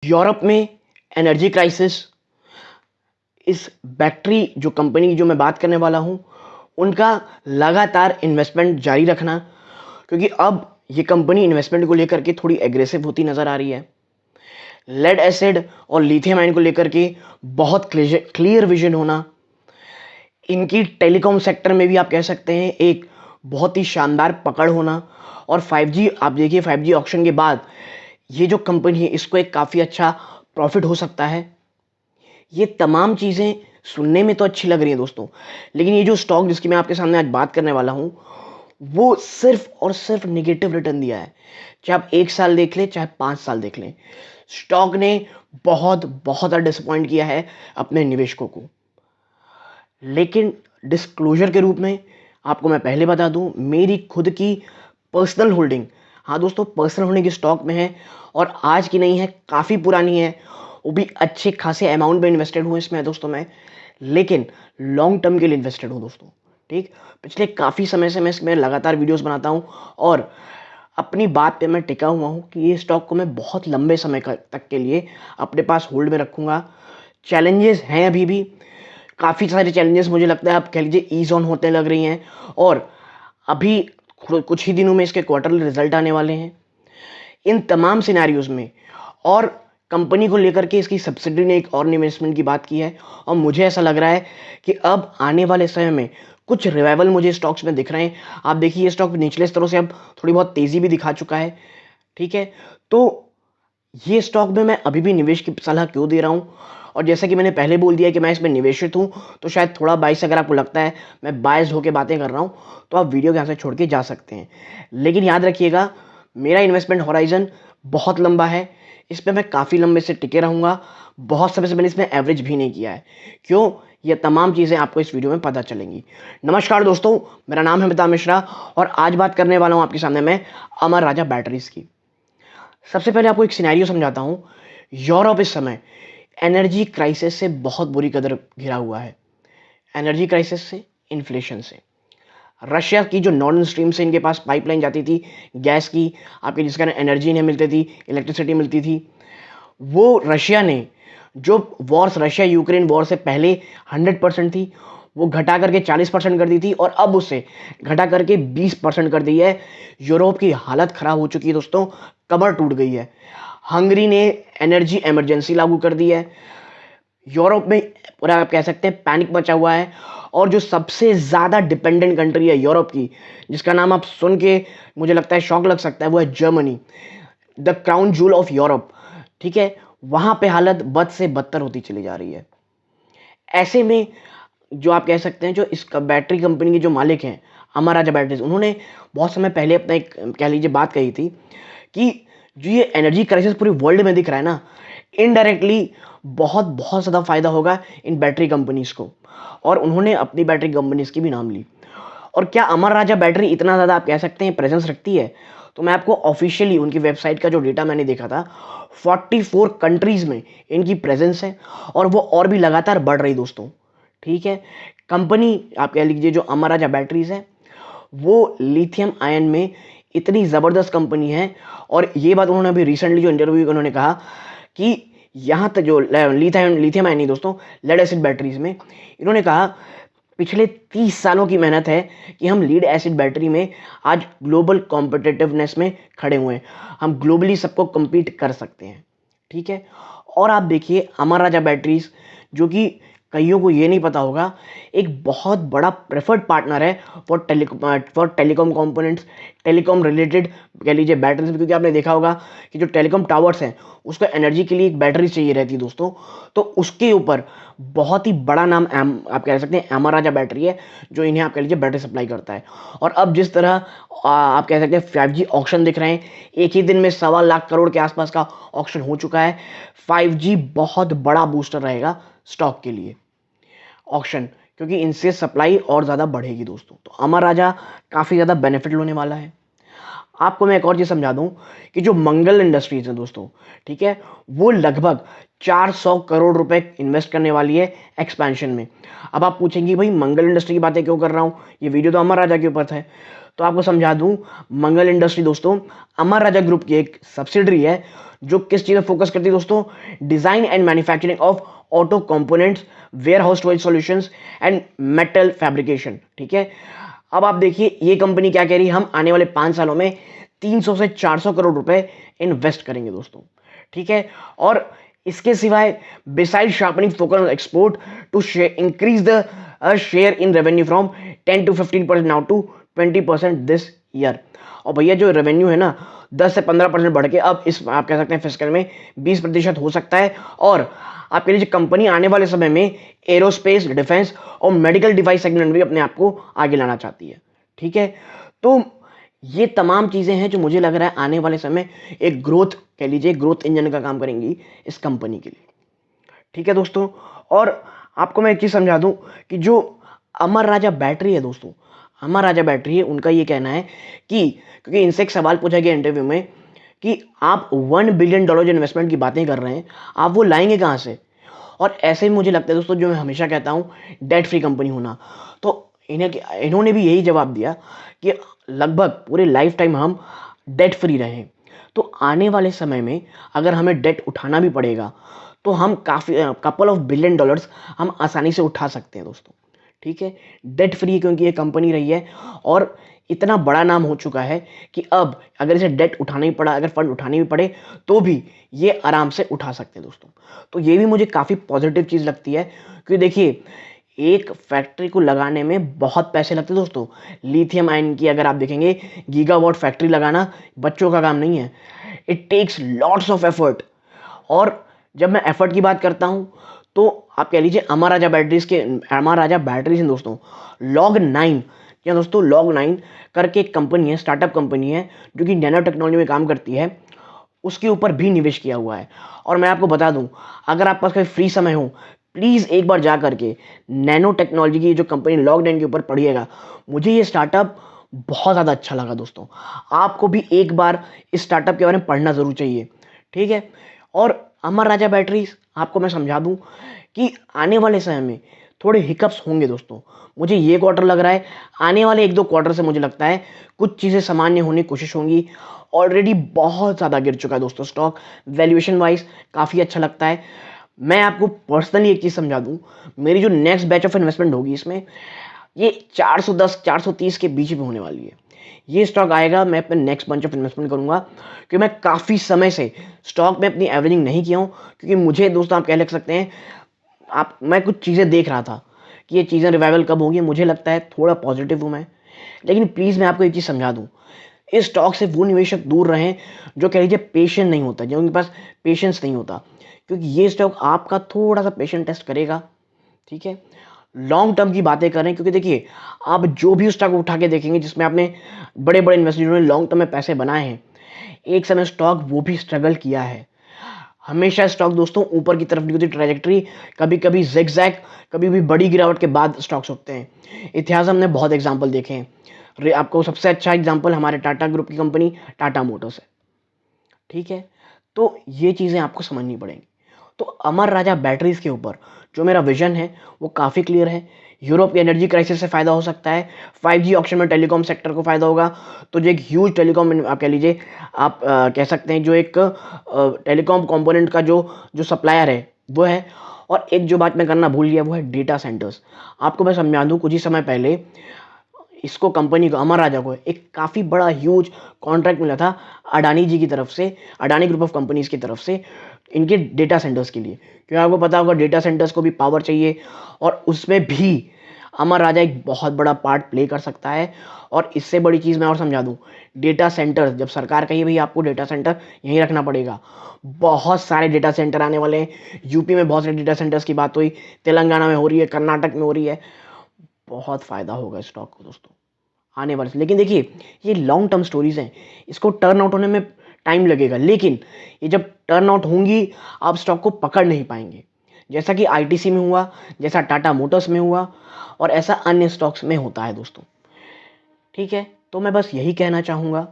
Europe में energy crisis, इस battery जो कंपनी जो मैं बात करने वाला हूँ, उनका लगातार इन्वेस्टमेंट जारी रखना, क्योंकि अब ये कंपनी इन्वेस्टमेंट को लेकर के थोड़ी एग्रेसिव होती नज़र आ रही है। लेड एसिड और लिथियम आयन को लेकर के बहुत क्लियर विजन होना, इनकी टेलीकॉम सेक्टर में भी आप कह सकते हैं एक बहुत ही शानदार पकड़ होना, और 5G आप देखिए 5G ऑक्शन के बाद ये जो कंपनी है इसको एक काफ़ी अच्छा प्रॉफिट हो सकता है। ये तमाम चीज़ें सुनने में तो अच्छी लग रही हैं दोस्तों, लेकिन ये जो स्टॉक जिसकी मैं आपके सामने आज बात करने वाला हूँ, वो सिर्फ और सिर्फ निगेटिव रिटर्न दिया है। चाहे आप 1 साल देख लें, चाहे 5 साल देख लें, स्टॉक ने बहुत बहुत डिसअपॉइंट किया है अपने निवेशकों को। लेकिन डिस्क्लोजर के रूप में आपको मैं पहले बता दूं, मेरी खुद की पर्सनल होल्डिंग, हाँ दोस्तों, पर्सनल होल्डिंग की स्टॉक में है, और आज की नहीं है, काफ़ी पुरानी है, वो भी अच्छे खासे अमाउंट में इन्वेस्टेड हूँ इसमें दोस्तों मैं, लेकिन लॉन्ग टर्म के लिए इन्वेस्टेड हूँ दोस्तों। ठीक, पिछले काफ़ी समय से मैं इसमें लगातार वीडियोस बनाता हूँ और अपनी बात पे मैं टिका हुआ हूँ कि ये स्टॉक को मैं बहुत लंबे समय तक के लिए अपने पास होल्ड में रखूँगा। चैलेंजेस हैं अभी भी, काफ़ी सारे चैलेंजेस मुझे लगता है आप कह लीजिए ईज ऑन होते लग रही हैं, और अभी कुछ ही दिनों में इसके क्वार्टरली रिजल्ट आने वाले हैं। इन तमाम सिनेरियोज में और कंपनी को लेकर के इसकी सब्सिडी ने एक और इन्वेस्टमेंट की बात की है, और मुझे ऐसा लग रहा है कि अब आने वाले समय में कुछ रिवाइवल मुझे स्टॉक्स में दिख रहे हैं। आप देखिए ये स्टॉक निचले स्तरों से अब थोड़ी बहुत तेज़ी भी दिखा चुका है। ठीक है, तो ये स्टॉक में मैं अभी भी निवेश की सलाह क्यों दे रहा हूँ, और जैसा कि मैंने पहले बोल दिया कि मैं इसमें निवेशित हूँ, तो शायद थोड़ा बाइस अगर आपको लगता है मैं बायस्ड होकर बातें कर रहा हूँ, तो आप वीडियो यहाँ से छोड़ के जा सकते हैं। लेकिन याद रखिएगा, मेरा इन्वेस्टमेंट हॉराइजन बहुत लंबा है, इस पर मैं काफ़ी लंबे से टिके रहूँगा। बहुत समय से मैंने इसमें एवरेज भी नहीं किया है। क्यों? ये तमाम चीज़ें आपको इस वीडियो में पता चलेंगी। नमस्कार दोस्तों, मेरा नाम है अमिताभ मिश्रा, और आज बात करने वाला हूँ आपके सामने मैं अमर राजा बैटरीज़ की। सबसे पहले आपको एक सिनेरियो समझाता हूँ। यूरोप इस समय एनर्जी क्राइसिस से बहुत बुरी कदर घिरा हुआ है। एनर्जी क्राइसिस से, इन्फ्लेशन से। रशिया की जो नॉर्दर्न स्ट्रीम से इनके पास पाइपलाइन जाती थी गैस की, आपके जिसके कारण एनर्जी इन्हें मिलती थी, इलेक्ट्रिसिटी मिलती थी, वो रशिया ने जो वॉर्स रशिया यूक्रेन वॉर से पहले 100% थी, वो घटा करके 40% कर दी थी, और अब उसे घटा करके 20% कर दी है। यूरोप की हालत खराब हो चुकी है दोस्तों, कमर टूट गई है। हंगरी ने एनर्जी इमरजेंसी लागू कर दी है। यूरोप में पूरा आप कह सकते हैं पैनिक मचा हुआ है, और जो सबसे ज़्यादा डिपेंडेंट कंट्री है यूरोप की, जिसका नाम आप सुन के मुझे लगता है शौक लग सकता है, वो है Germany, the crown joule of Europe. ठीक है, वहाँ पे हालत बद से बदतर होती चली जा रही है। ऐसे में जो आप कह सकते हैं, जो इस बैटरी कंपनी के जो मालिक हैं अमर राजा बैटरीज, उन्होंने बहुत समय पहले अपना एक कह लीजिए बात कही थी कि जो ये एनर्जी क्राइसिस पूरी वर्ल्ड में दिख रहा है ना, इनडायरेक्टली बहुत बहुत ज़्यादा फायदा होगा इन बैटरी कंपनीज को, और उन्होंने अपनी बैटरी कंपनीज की भी नाम ली। और क्या अमर राजा बैटरी इतना ज़्यादा आप कह सकते हैं प्रेजेंस रखती है, तो मैं आपको ऑफिशियली उनकी वेबसाइट का जो डेटा मैंने देखा था, 44 कंट्रीज़ में इनकी प्रेजेंस है, और वो और भी लगातार बढ़ रही दोस्तों। ठीक है, कंपनी आप कह लीजिए जो अमर राजा बैटरीज है, वो लिथियम आयन में इतनी ज़बरदस्त कंपनी है, और ये बात उन्होंने अभी रिसेंटली जो इंटरव्यू उन्होंने कहा कि यहाँ तक जो लिथियम आयन नहीं दोस्तों, लेड एसिड बैटरीज में, इन्होंने कहा पिछले 30 सालों की मेहनत है कि हम लीड एसिड बैटरी में आज ग्लोबल कॉम्पिटिटिवनेस में खड़े हुए हैं, हम ग्लोबली सबको compete कर सकते हैं। ठीक है, और आप देखिए अमर राजा बैटरीज, जो कि कईयों को ये नहीं पता होगा, एक बहुत बड़ा प्रेफर्ड पार्टनर है for telecom components, telecom related कह लीजिए बैटरीज, क्योंकि आपने देखा होगा कि जो टेलीकॉम टावर्स हैं उसको एनर्जी के लिए एक बैटरी चाहिए रहती है दोस्तों, तो उसके ऊपर बहुत ही बड़ा नाम आप कह सकते हैं अमर राजा बैटरी है, जो इन्हें आप कह लीजिए बैटरी सप्लाई करता है। और अब जिस तरह आप कह सकते हैं 5G ऑक्शन दिख रहे हैं, एक ही दिन में 1.25 लाख करोड़ के आसपास का ऑक्शन हो चुका है। 5G बहुत बड़ा बूस्टर रहेगा स्टॉक के लिए ऑक्शन, क्योंकि इनसे सप्लाई और ज़्यादा बढ़ेगी दोस्तों, तो अमर राजा काफ़ी ज़्यादा बेनिफिट लेने वाला है। आपको मैं एक और चीज़ समझा दूं कि जो मंगल इंडस्ट्रीज है दोस्तों, ठीक है, वो लगभग 400 करोड़ रुपए इन्वेस्ट करने वाली है एक्सपेंशन में। अब आप पूछेंगे भाई मंगल इंडस्ट्री की बातें क्यों कर रहा हूँ, ये वीडियो तो अमर राजा के ऊपर है। तो आपको समझा दूं, मंगल इंडस्ट्री दोस्तों अमर राजा ग्रुप की एक सब्सिडरी है जो किस चीज़ में फोकस करती है दोस्तों, design and manufacturing of auto components, warehouse storage solutions and metal fabrication. ठीक है, अब आप देखिए ये कंपनी क्या कह रही है, हम आने वाले 5 सालों में 300 से 400 करोड़ रुपए इन्वेस्ट करेंगे दोस्तों। ठीक है, और इसके सिवाय beside sharpening focus on export to increase the share in revenue from 10 to 15% now to 20% this year. और भैया जो रेवेन्यू है ना 10 से 15% बढ़ के अब इस आप कह सकते हैं फिस्कल में 20% हो सकता है। और आपके लिए कंपनी आने वाले समय में एरोस्पेस, डिफेंस और मेडिकल डिवाइस सेगमेंट में भी अपने आप को आगे लाना चाहती है। ठीक है, तो ये तमाम चीज़ें हैं जो मुझे लग रहा है आने वाले समय एक ग्रोथ कह लीजिए ग्रोथ इंजन का काम करेंगी इस कंपनी के लिए। ठीक है दोस्तों, और आपको मैं एक चीज़ समझा दूं कि जो अमर राजा बैटरी है दोस्तों, अमर राजा बैटरी है, उनका ये कहना है कि क्योंकि इनसे एक सवाल पूछा गया इंटरव्यू में कि आप $1 बिलियन इन्वेस्टमेंट की बातें कर रहे हैं, आप वो लाएंगे कहाँ से। और ऐसे ही मुझे लगता है दोस्तों, जो मैं हमेशा कहता हूँ डेट फ्री कंपनी होना, तो इन्होंने भी यही जवाब दिया कि लगभग पूरे लाइफ टाइम हम डेट फ्री रहें। तो आने वाले समय में अगर हमें डेट उठाना भी पड़ेगा तो हम काफ़ी कपल ऑफ बिलियन डॉलर्स हम आसानी से उठा सकते हैं दोस्तों। ठीक है, डेट फ्री क्योंकि ये कंपनी रही है और इतना बड़ा नाम हो चुका है कि अब अगर इसे डेट उठाना ही पड़ा, अगर फंड उठाने भी पड़े तो भी ये आराम से उठा सकते हैं दोस्तों। तो ये भी मुझे काफ़ी पॉजिटिव चीज़ लगती है, क्योंकि देखिए एक फैक्ट्री को लगाने में बहुत पैसे लगते हैं दोस्तों। लिथियम आयन की अगर आप देखेंगे गीगावाट फैक्ट्री लगाना बच्चों का काम नहीं है, it takes lots of effort. और जब मैं एफर्ट की बात करता हूं तो आप कह लीजिए अमर राजा बैटरीज हैं दोस्तों, Log9, क्या दोस्तों Log9 करके एक कंपनी है, स्टार्टअप कंपनी है जो कि नैनो टेक्नोलॉजी में काम करती है, उसके ऊपर भी निवेश किया हुआ है। और मैं आपको बता दूं, अगर आपके पास कोई फ्री समय हो प्लीज़ एक बार जा करके नैनो टेक्नोलॉजी की जो कंपनी Log9 के ऊपर पढ़िएगा। मुझे ये स्टार्टअप बहुत ज़्यादा अच्छा लगा दोस्तों, आपको भी एक बार इस स्टार्टअप के बारे में पढ़ना ज़रूर चाहिए। ठीक है, और अमर राजा बैटरीज आपको मैं समझा दूं कि आने वाले समय में थोड़े हिकअप्स होंगे दोस्तों। मुझे ये क्वार्टर लग रहा है, आने वाले 1-2 क्वार्टर से मुझे लगता है कुछ चीज़ें सामान्य होने की कोशिश होंगी। ऑलरेडी बहुत ज़्यादा गिर चुका है दोस्तों स्टॉक, वैल्यूएशन वाइज काफ़ी अच्छा लगता है। मैं आपको पर्सनली एक चीज़ समझा दूं, मेरी जो नेक्स्ट बैच ऑफ इन्वेस्टमेंट होगी इसमें ये 410-430 के बीच में होने वाली है। ये स्टॉक आएगा, मैं अपने नेक्स्ट बंच ऑफ इन्वेस्टमेंट करूंगा, क्योंकि मैं काफ़ी समय से स्टॉक में अपनी एवरेजिंग नहीं किया हूँ। क्योंकि मुझे दोस्तों आप कह लग सकते हैं मैं कुछ चीज़ें देख रहा था कि ये चीज़ें रिवाइवल कब होगी, मुझे लगता है थोड़ा पॉजिटिव हूँ मैं। लेकिन प्लीज़ मैं आपको एक चीज़ समझा दूँ, इस स्टॉक से वो निवेशक दूर रहें जो कह लीजिए पेशेंट नहीं होता, जिनके पास पेशेंस नहीं होता, क्योंकि ये स्टॉक आपका थोड़ा सा पेशेंट टेस्ट करेगा। ठीक है, लॉन्ग टर्म की बातें करें, क्योंकि देखिए आप जो भी स्टॉक उठा के देखेंगे जिसमें आपने बड़े बड़े इन्वेस्टर्स ने लॉन्ग टर्म में पैसे बनाए हैं, एक समय स्टॉक वो भी स्ट्रगल किया है। हमेशा स्टॉक दोस्तों ऊपर की तरफ नहीं होती ट्रैजेक्टरी, कभी कभी जिगजैग, कभी भी बड़ी गिरावट के बाद स्टॉक्स उठते हैं। इतिहास हमने बहुत एग्जाम्पल देखे हैं। आपको सबसे अच्छा एग्जाम्पल हमारे टाटा ग्रुप की कंपनी टाटा मोटर्स है। ठीक है, तो ये चीज़ें आपको समझनी पड़ेंगी। तो अमर राजा बैटरीज के ऊपर जो मेरा विजन है वो काफ़ी क्लियर है। यूरोप की एनर्जी क्राइसिस से फ़ायदा हो सकता है, 5G ऑक्शन में टेलीकॉम सेक्टर को फ़ायदा होगा। तो जो एक ह्यूज टेलीकॉम आप कह लीजिए, आप कह सकते हैं जो एक टेलीकॉम कंपोनेंट का जो सप्लायर है वो है। और एक जो बात मैं करना भूल गया वो है डेटा सेंटर्स। आपको मैं समझा दूँ, कुछ ही समय पहले इसको कंपनी को अमर राजा को एक काफ़ी बड़ा ह्यूज कॉन्ट्रैक्ट मिला था अडानी जी की तरफ से, अडानी ग्रुप ऑफ कंपनीज की तरफ से, इनके डेटा सेंटर्स के लिए। क्योंकि आपको पता होगा डेटा सेंटर्स को भी पावर चाहिए और उसमें भी अमर राजा एक बहुत बड़ा पार्ट प्ले कर सकता है। और इससे बड़ी चीज़ मैं और समझा दूं, डेटा सेंटर्स जब सरकार कही भाई आपको डेटा सेंटर यहीं रखना पड़ेगा, बहुत सारे डेटा सेंटर आने वाले हैं। यूपी में बहुत सारे डेटा सेंटर्स की बात हुई, तेलंगाना में हो रही है, कर्नाटक में हो रही है। बहुत फ़ायदा होगा स्टॉक को दोस्तों आने वाले से। लेकिन देखिए ये लॉन्ग टर्म स्टोरीज हैं, इसको टर्न आउट होने में टाइम लगेगा, लेकिन ये जब टर्न आउट होंगी आप स्टॉक को पकड़ नहीं पाएंगे, जैसा कि आईटीसी में हुआ, जैसा टाटा मोटर्स में हुआ और ऐसा अन्य स्टॉक्स में होता है दोस्तों। ठीक है, तो मैं बस यही कहना चाहूँगा,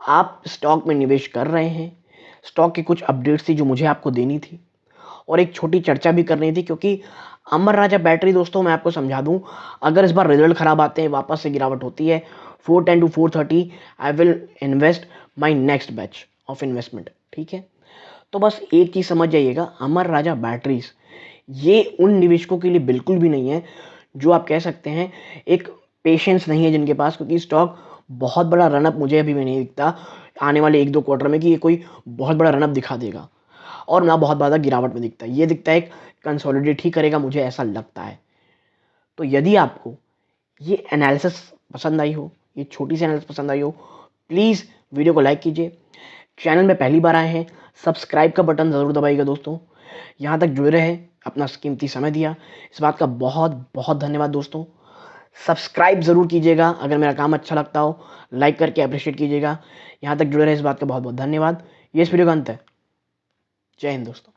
आप स्टॉक में निवेश कर रहे हैं, स्टॉक की कुछ अपडेट्स थी जो मुझे आपको देनी थी और एक छोटी चर्चा भी करनी थी, क्योंकि अमर राजा बैटरी दोस्तों मैं आपको समझा दूं, अगर इस बार रिजल्ट खराब आते हैं, वापस से गिरावट होती है 410 to 430, I will invest my next batch of investment. ठीक है, तो बस एक चीज़ समझ जाइएगा, अमर राजा बैटरीज ये उन निवेशकों के लिए बिल्कुल भी नहीं है जो आप कह सकते हैं एक पेशेंस नहीं है जिनके पास, क्योंकि स्टॉक बहुत बड़ा रनअप मुझे अभी भी नहीं दिखता आने वाले 1-2 क्वार्टर में कि ये कोई बहुत बड़ा रनअप दिखा देगा, और ना बहुत ज़्यादा गिरावट में दिखता है। ये दिखता है एक कंसोलिडेट ही करेगा, मुझे ऐसा लगता है। तो यदि आपको ये एनालिसिस पसंद आई हो, ये छोटी सी एनालिसिस पसंद आई हो, प्लीज़ वीडियो को लाइक कीजिए। चैनल में पहली बार आए हैं, सब्सक्राइब का बटन ज़रूर दबाइएगा दोस्तों। यहाँ तक जुड़े रहे, अपना कीमती समय दिया, इस बात का बहुत बहुत धन्यवाद दोस्तों। सब्सक्राइब ज़रूर कीजिएगा अगर मेरा काम अच्छा लगता हो, लाइक करके अप्रिशिएट कीजिएगा। यहाँ तक जुड़े रहे, इस बात का बहुत बहुत धन्यवाद। ये इस वीडियो का अंत है। जय हिंद दोस्तों।